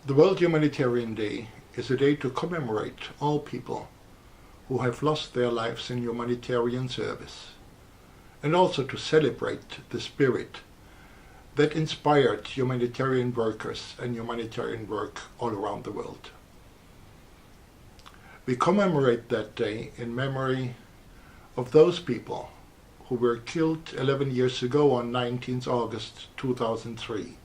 The World Humanitarian Day is a day to commemorate all people who have lost their lives in humanitarian service, and also to celebrate the spirit that inspired humanitarian workers and humanitarian work all around the world. We commemorate that day in memory of those people who were killed 11 years ago on 19th August 2003.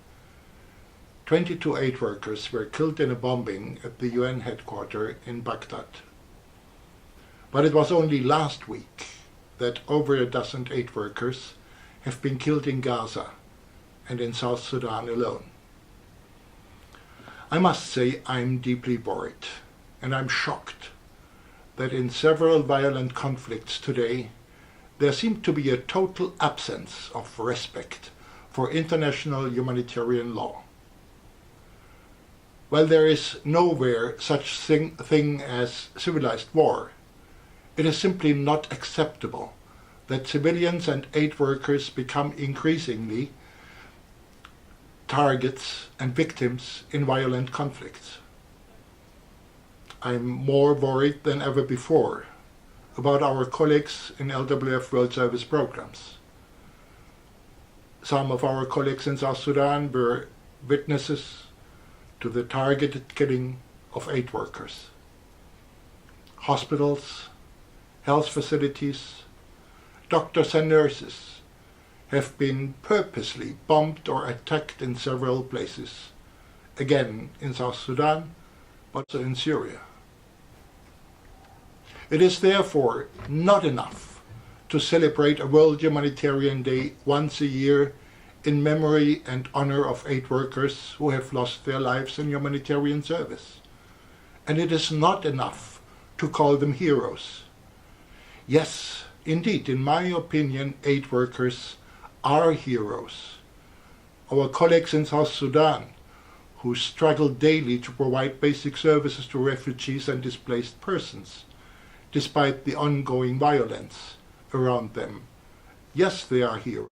22 aid workers were killed in a bombing at the UN headquarters in Baghdad. But it was only last week that over a dozen aid workers have been killed in Gaza and in South Sudan alone. I must say I'm deeply worried, and I'm shocked that in several violent conflicts today there seems to be a total absence of respect for international humanitarian law. While there is nowhere such thing as civilized war, it is simply not acceptable that civilians and aid workers become increasingly targets and victims in violent conflicts. I'm more worried than ever before about our colleagues in LWF World Service programs. Some of our colleagues in South Sudan were witnesses to the targeted killing of aid workers. Hospitals, health facilities, doctors and nurses have been purposely bombed or attacked in several places, again in South Sudan, but also in Syria. It is therefore not enough to celebrate a World Humanitarian Day once a year in memory and honor of aid workers who have lost their lives in humanitarian service. And it is not enough to call them heroes. Yes, indeed, in my opinion, aid workers are heroes. Our colleagues in South Sudan, who struggle daily to provide basic services to refugees and displaced persons, despite the ongoing violence around them. Yes, they are heroes.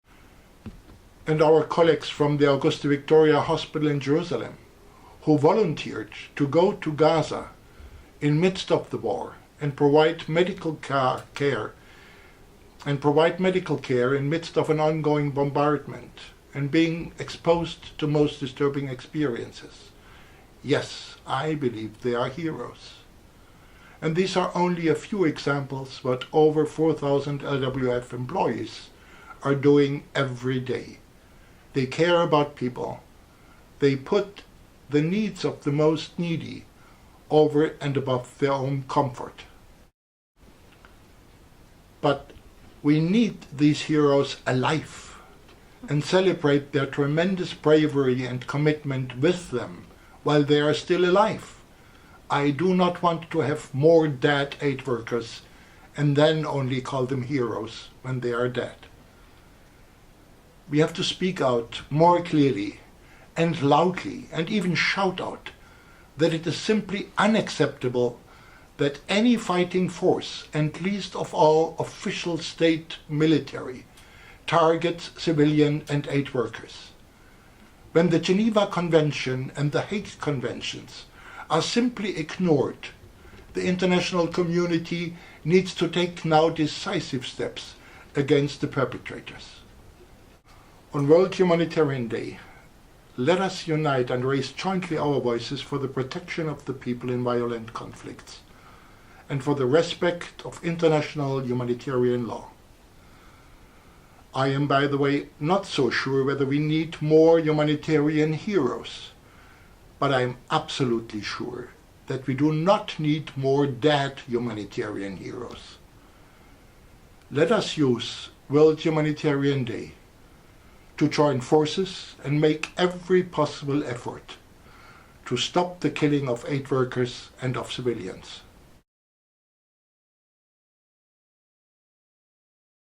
And our colleagues from the Augusta Victoria Hospital in Jerusalem, who volunteered to go to Gaza in midst of the war and provide medical care in midst of an ongoing bombardment and being exposed to most disturbing experiences. Yes, I believe they are heroes. And these are only a few examples what over 4,000 LWF employees are doing every day. They care about people. They put the needs of the most needy over and above their own comfort. But we need these heroes alive and celebrate their tremendous bravery and commitment with them while they are still alive. I do not want to have more dead aid workers and then only call them heroes when they are dead. We have to speak out more clearly and loudly and even shout out that it is simply unacceptable that any fighting force, and least of all official state military, targets civilian and aid workers. When the Geneva Convention and the Hague Conventions are simply ignored, the international community needs to take now decisive steps against the perpetrators. On World Humanitarian Day, let us unite and raise jointly our voices for the protection of the people in violent conflicts and for the respect of international humanitarian law. I am, by the way, not so sure whether we need more humanitarian heroes, but I am absolutely sure that we do not need more dead humanitarian heroes. Let us use World Humanitarian Day to join forces and make every possible effort to stop the killing of aid workers and of civilians.